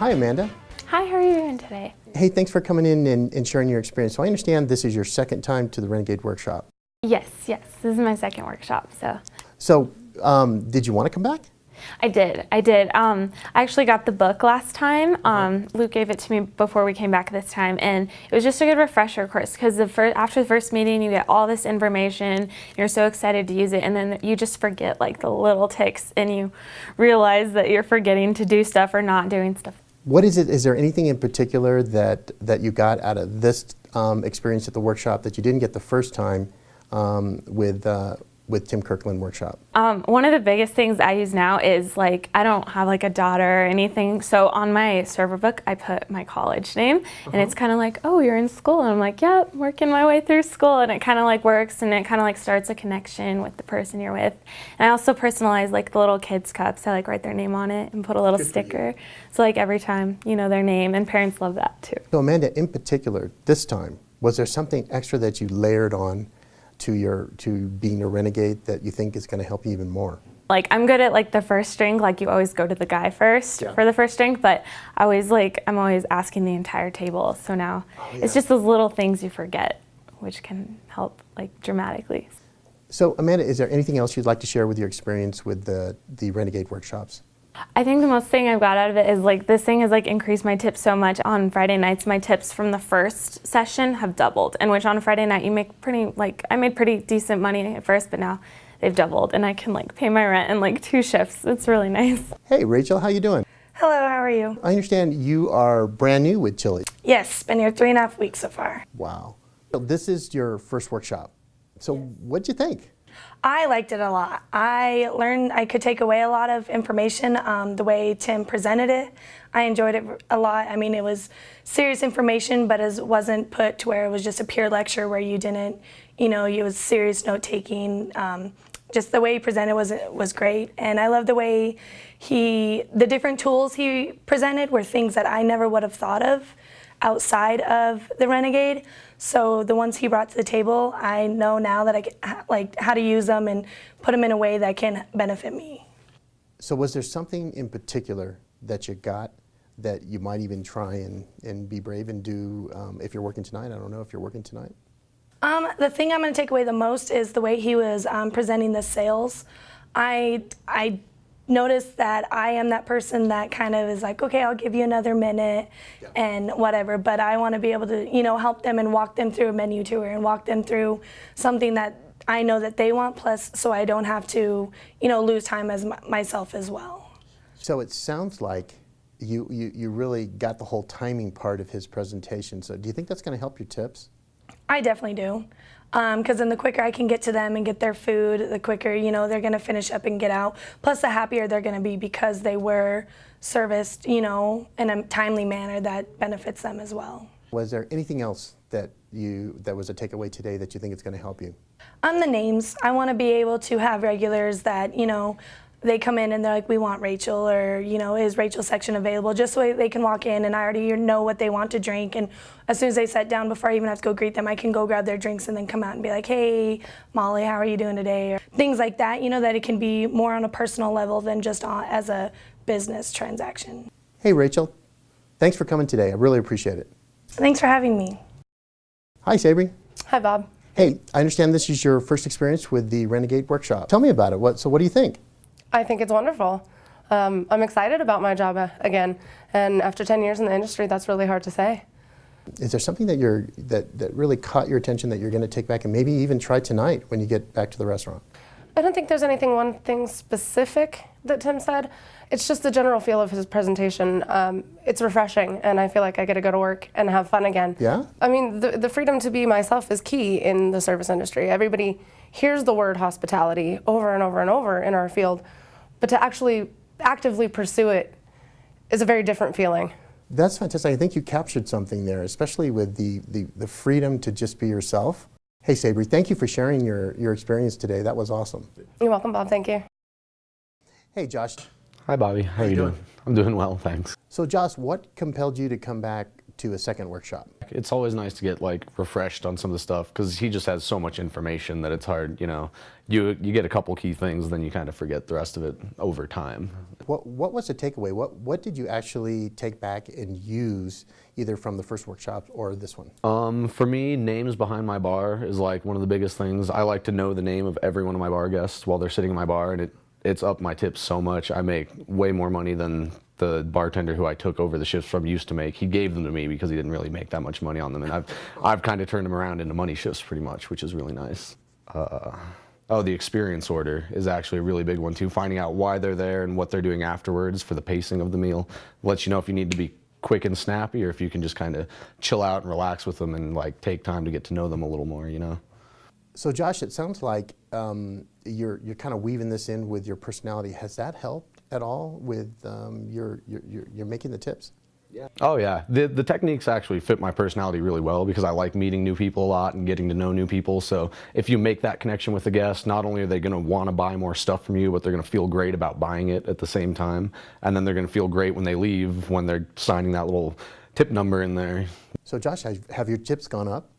Hi, Amanda. Hi, how are you doing today? Hey, thanks for coming in and sharing your experience. So I understand this is your second time to the Renegade Workshop. Yes, this is my second workshop, so. So, did you want to come back? I did. I actually got the book last time. Luke gave it to me before we came back this time, and it was just a good refresher course because after the first meeting, you get all this information, you're so excited to use it, and then you just forget like the little ticks, and you realize that you're forgetting to do stuff or not doing stuff. What is it? Is there anything in particular that you got out of this experience at the workshop that you didn't get the first time with Tim Kirkland workshop? One of the biggest things I use now is like, I don't have like a daughter or anything, so on my server book I put my college name, and it's kind of like, oh, you're in school, and I'm like, yep, working my way through school, and it kind of like works, and it kind of like starts a connection with the person you're with. And I also personalize like the little kids cups. I like write their name on it and put a little sticker, so like every time you know their name, and parents love that too. So Amanda, in particular, this time, was there something extra that you layered on to being a renegade that you think is going to help you even more? Like, I'm good at like the first drink, like you always go to the guy first for the first drink, but I'm always asking the entire table. So now it's just those little things you forget, which can help like dramatically. So Amanda, is there anything else you'd like to share with your experience with the Renegade workshops? I think the most thing I've got out of it is like this thing has like increased my tips so much. On Friday nights, my tips from the first session have doubled, and which on Friday night you make I made pretty decent money at first, but now they've doubled, and I can like pay my rent in like 2 shifts. It's really nice. Hey Rachel, how you doing? Hello, how are you? I understand you are brand new with Chili. Yes, been here 3.5 weeks so far. Wow. So this is your first workshop. So what'd you think? I liked it a lot. I learned I could take away a lot of information the way Tim presented it. I enjoyed it a lot. I mean, it was serious information, but it wasn't put to where it was just a pure lecture where you didn't, it was serious note taking. Just the way he presented was great, and I love the way the different tools he presented were things that I never would have thought of outside of the Renegade. So the ones he brought to the table, I know now that I can, like how to use them and put them in a way that can benefit me. So was there something in particular that you got that you might even try and be brave and do if you're working tonight? I don't know if you're working tonight. The thing I'm going to take away the most is the way he was presenting the sales. I noticed that I am that person that kind of is like, okay, I'll give you another minute and whatever, but I want to be able to, help them and walk them through a menu tour and walk them through something that I know that they want, plus so I don't have to, lose time as myself as well. So it sounds like you really got the whole timing part of his presentation. So do you think that's going to help your tips? I definitely do. Because then the quicker I can get to them and get their food, the quicker, they're going to finish up and get out. Plus the happier they're going to be because they were serviced, in a timely manner that benefits them as well. Was there anything else that was a takeaway today that you think is going to help you? The names. I want to be able to have regulars that, they come in and they're like, we want Rachel, or, is Rachel's section available? Just so they can walk in and I already know what they want to drink. And as soon as they sit down, before I even have to go greet them, I can go grab their drinks and then come out and be like, hey, Molly, how are you doing today? Or things like that, that it can be more on a personal level than just as a business transaction. Hey, Rachel. Thanks for coming today. I really appreciate it. Thanks for having me. Hi, Sabri. Hi, Bob. Hey, I understand this is your first experience with the Renegade Workshop. Tell me about it. So what do you think? I think it's wonderful. I'm excited about my job again, and after 10 years in the industry, that's really hard to say. Is there something that really caught your attention that you're going to take back and maybe even try tonight when you get back to the restaurant? I don't think there's one thing specific that Tim said. It's just the general feel of his presentation. It's refreshing, and I feel like I get to go to work and have fun again. Yeah? I mean, the freedom to be myself is key in the service industry. Everybody hears the word hospitality over and over and over in our field, but to actually actively pursue it is a very different feeling. That's fantastic. I think you captured something there, especially with the freedom to just be yourself. Hey, Sabri, thank you for sharing your experience today. That was awesome. You're welcome, Bob. Thank you. Hey, Josh. Hi, Bobby. How are you doing? I'm doing well, thanks. So, Josh, what compelled you to come back to a second workshop? It's always nice to get like refreshed on some of the stuff because he just has so much information that it's hard, you know, you get a couple key things, then you kind of forget the rest of it over time. What was the takeaway? What did you actually take back and use either from the first workshop or this one? For me, names behind my bar is like one of the biggest things. I like to know the name of every one of my bar guests while they're sitting in my bar, and it's up my tips so much. I make way more money than the bartender who I took over the shifts from used to make. He gave them to me because he didn't really make that much money on them, and I've kind of turned them around into money shifts pretty much, which is really nice. Oh, the experience order is actually a really big one too. Finding out why they're there and what they're doing afterwards for the pacing of the meal lets you know if you need to be quick and snappy or if you can just kind of chill out and relax with them and like take time to get to know them a little more, you know. So Josh, it sounds like you're kind of weaving this in with your personality. Has that helped at all with you're making the tips? Yeah. Oh yeah, the techniques actually fit my personality really well because I like meeting new people a lot and getting to know new people. So if you make that connection with the guest, not only are they going to want to buy more stuff from you, but they're going to feel great about buying it at the same time. And then they're going to feel great when they leave, when they're signing that little tip number in there. So Josh, have your tips gone up?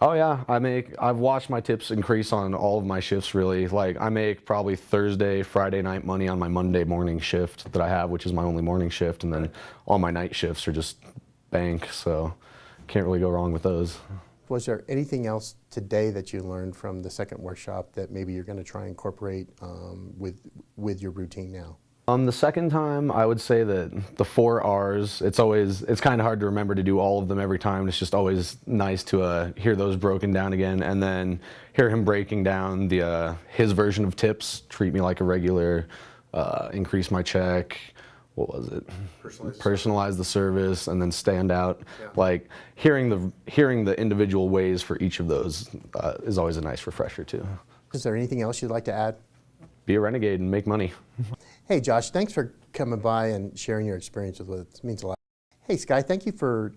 Oh yeah, I've watched my tips increase on all of my shifts really. Like I make probably Thursday, Friday night money on my Monday morning shift that I have, which is my only morning shift, and then all my night shifts are just bank, so can't really go wrong with those. Was there anything else today that you learned from the second workshop that maybe you're going to try and incorporate with your routine now? The second time, I would say that the 4 R's, it's kind of hard to remember to do all of them every time. It's just always nice to hear those broken down again, and then hear him breaking down his version of tips, treat me like a regular, increase my check, what was it? Personalize the service, and then stand out. Yeah. Like hearing the individual ways for each of those is always a nice refresher too. Is there anything else you'd like to add? Be a renegade and make money. Hey Josh, thanks for coming by and sharing your experience with us. It means a lot. Hey Sky, thank you for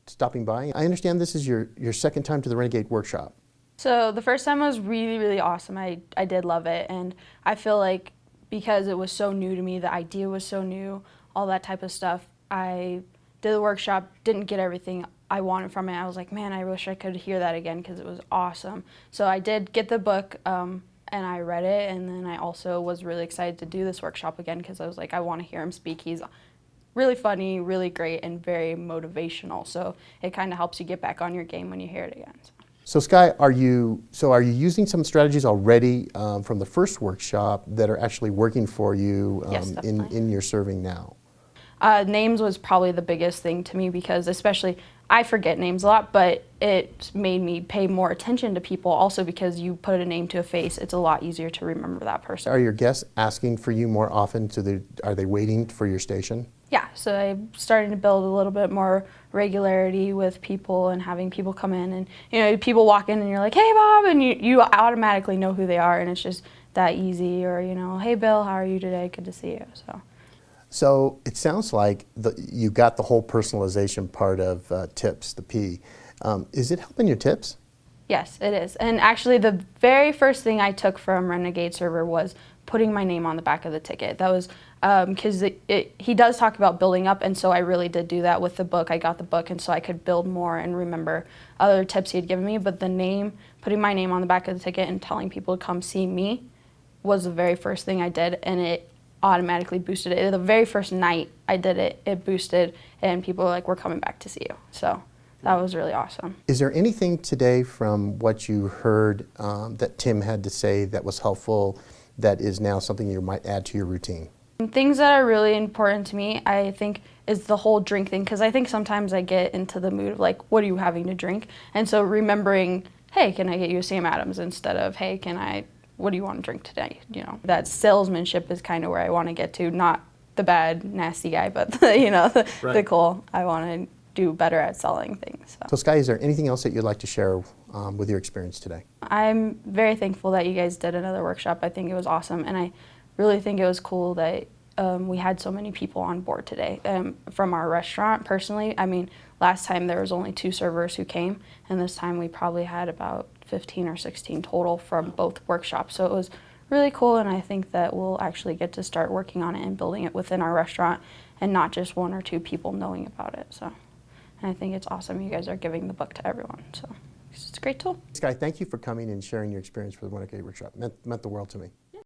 stopping by. I understand this is your second time to the Renegade Workshop. So the first time was really, really awesome. I did love it, and I feel like because it was so new to me, the idea was so new, all that type of stuff, I did the workshop, didn't get everything I wanted from it. I was like, man, I wish I could hear that again because it was awesome. So I did get the book, and I read it, and then I also was really excited to do this workshop again because I was like, I want to hear him speak. He's really funny, really great, and very motivational. So it kind of helps you get back on your game when you hear it again. So Sky, are you using some strategies already from the first workshop that are actually working for you Yes, in your serving now? Names was probably the biggest thing to me because especially I forget names a lot, but it made me pay more attention to people also because you put a name to a face, it's a lot easier to remember that person. Are your guests asking for you more often? Are they waiting for your station? Yeah, so I'm starting to build a little bit more regularity with people and having people come in and, you know, people walk in and you're like, hey Bob, and you automatically know who they are and it's just that easy, or, you know, hey Bill, how are you today? Good to see you. So it sounds like you got the whole personalization part of tips, the P. Is it helping your tips? Yes, it is. And actually the very first thing I took from Renegade Server was putting my name on the back of the ticket. That was because he does talk about building up, and so I really did do that with the book. I got the book, and so I could build more and remember other tips he had given me. But the name, putting my name on the back of the ticket and telling people to come see me was the very first thing I did, and it automatically boosted it. The very first night I did it, it boosted, and people were like, we're coming back to see you. So that was really awesome. Is there anything today from what you heard that Tim had to say that was helpful, that is now something you might add to your routine? Things that are really important to me, I think, is the whole drink thing, because I think sometimes I get into the mood of like, what are you having to drink? And so remembering, hey, can I get you a Sam Adams, instead of, hey, what do you want to drink today? You know, that salesmanship is kind of where I want to get to, not the bad, nasty guy, but the cool. I want to do better at selling things. So Sky, is there anything else that you'd like to share with your experience today? I'm very thankful that you guys did another workshop. I think it was awesome, and I really think it was cool that we had so many people on board today. From our restaurant, personally, I mean, last time there was only 2 servers who came, and this time we probably had about 15 or 16 total from both workshops. So it was really cool, and I think that we'll actually get to start working on it and building it within our restaurant and not just 1 or 2 people knowing about it. So And I think it's awesome you guys are giving the book to everyone. So it's a great tool. Sky, thank you for coming and sharing your experience with the Renegade Workshop. Meant the world to me. Yeah.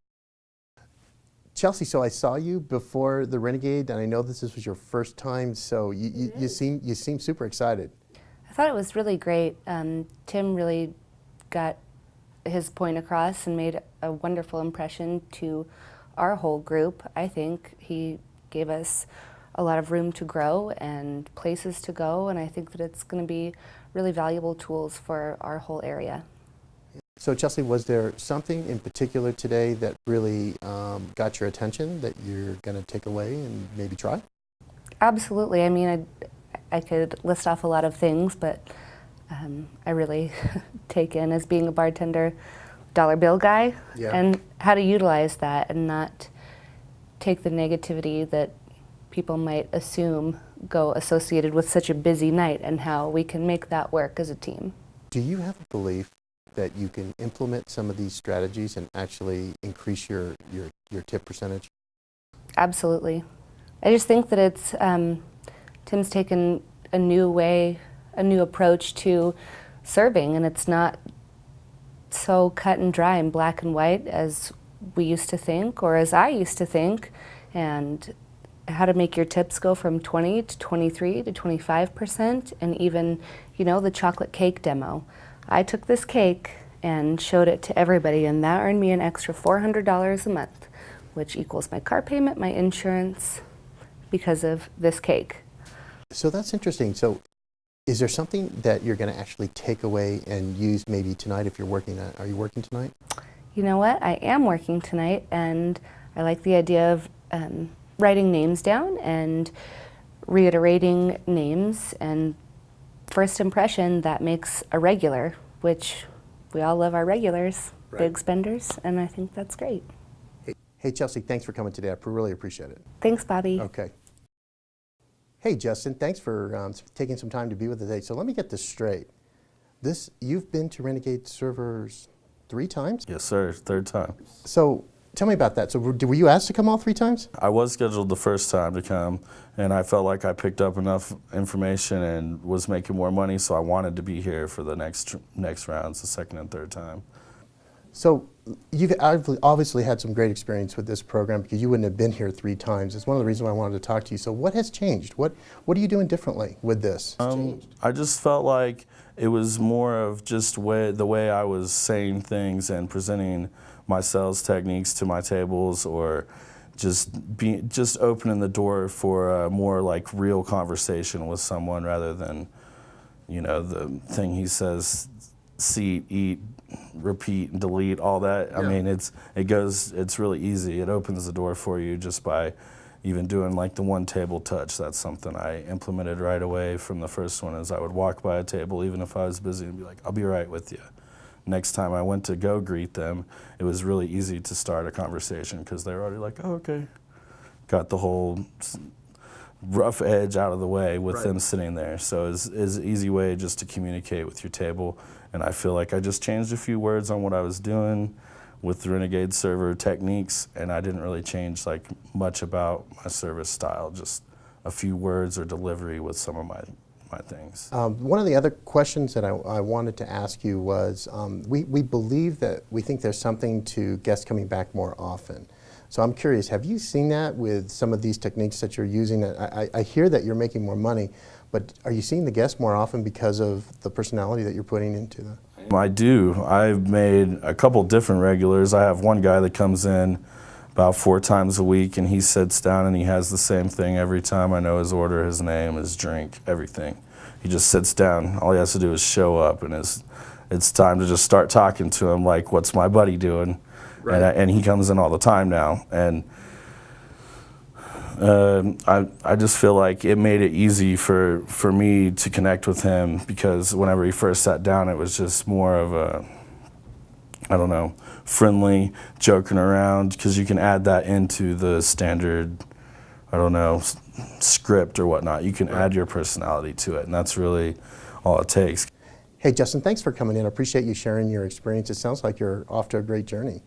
Chelsea, so I saw you before the Renegade, and I know this was your first time, so you seem super excited. I thought it was really great. Tim really got his point across and made a wonderful impression to our whole group. I think he gave us a lot of room to grow and places to go, and I think that it's going to be really valuable tools for our whole area. So Chelsea, was there something in particular today that really got your attention that you're going to take away and maybe try? Absolutely. I mean, I could list off a lot of things, but I really take in as being a bartender, dollar bill guy, and how to utilize that and not take the negativity that people might assume go associated with such a busy night, and how we can make that work as a team. Do you have a belief that you can implement some of these strategies and actually increase your tip percentage? Absolutely. I just think that it's Tim's taken a new approach to serving, and it's not so cut and dry and black and white as we used to think, or as I used to think, and how to make your tips go from 20 to 23 to 25%, and even, you know, the chocolate cake demo. I took this cake and showed it to everybody, and that earned me an extra $400 a month, which equals my car payment, my insurance, because of this cake. So that's interesting. So is there something that you're going to actually take away and use maybe tonight if you're working at, are you working tonight? You know what, I am working tonight, and I like the idea of writing names down and reiterating names, and first impression, that makes a regular, which we all love our regulars, big spenders, and I think that's great. Hey Chelsea, thanks for coming today. I really appreciate it. Thanks, Bobby. Okay. Hey Justin, thanks for taking some time to be with us today. So let me get this straight. You've been to Renegade servers 3 times? Yes, sir. 3rd time. So tell me about that. So were you asked to come all 3 times? I was scheduled the first time to come, and I felt like I picked up enough information and was making more money, so I wanted to be here for the next rounds, the 2nd and 3rd time. So you've obviously had some great experience with this program, because you wouldn't have been here 3 times. It's one of the reasons why I wanted to talk to you. So what has changed? What are you doing differently with this? I just felt like it was more of just the way I was saying things and presenting my sales techniques to my tables, or just opening the door for a more like real conversation with someone, rather than, you know, the thing he says, seat, eat, repeat, and delete, all that. Yeah. I mean, it's really easy. It opens the door for you just by even doing like the one table touch. That's something I implemented right away from the first one, is I would walk by a table even if I was busy and be like, I'll be right with you. Next time I went to go greet them, it was really easy to start a conversation, because they were already like, oh, okay. Got the whole rough edge out of the way with them sitting there. So it's an easy way just to communicate with your table. And I feel like I just changed a few words on what I was doing with the Renegade server techniques, and I didn't really change like much about my service style, just a few words or delivery with some of my things. One of the other questions that I wanted to ask you was, we believe that we think there's something to guests coming back more often. So I'm curious, have you seen that with some of these techniques that you're using? I hear that you're making more money, but are you seeing the guests more often because of the personality that you're putting into them? I do. I've made a couple different regulars. I have one guy that comes in about 4 times a week, and he sits down and he has the same thing every time. I know his order, his name, his drink, everything. He just sits down. All he has to do is show up, and it's time to just start talking to him like, what's my buddy doing? Right. And he comes in all the time now. And I just feel like it made it easy for me to connect with him, because whenever he first sat down, it was just more of a, I don't know, friendly, joking around, because you can add that into the standard, I don't know, script or whatnot. You can add your personality to it, and that's really all it takes. Hey Justin, thanks for coming in. I appreciate you sharing your experience. It sounds like you're off to a great journey.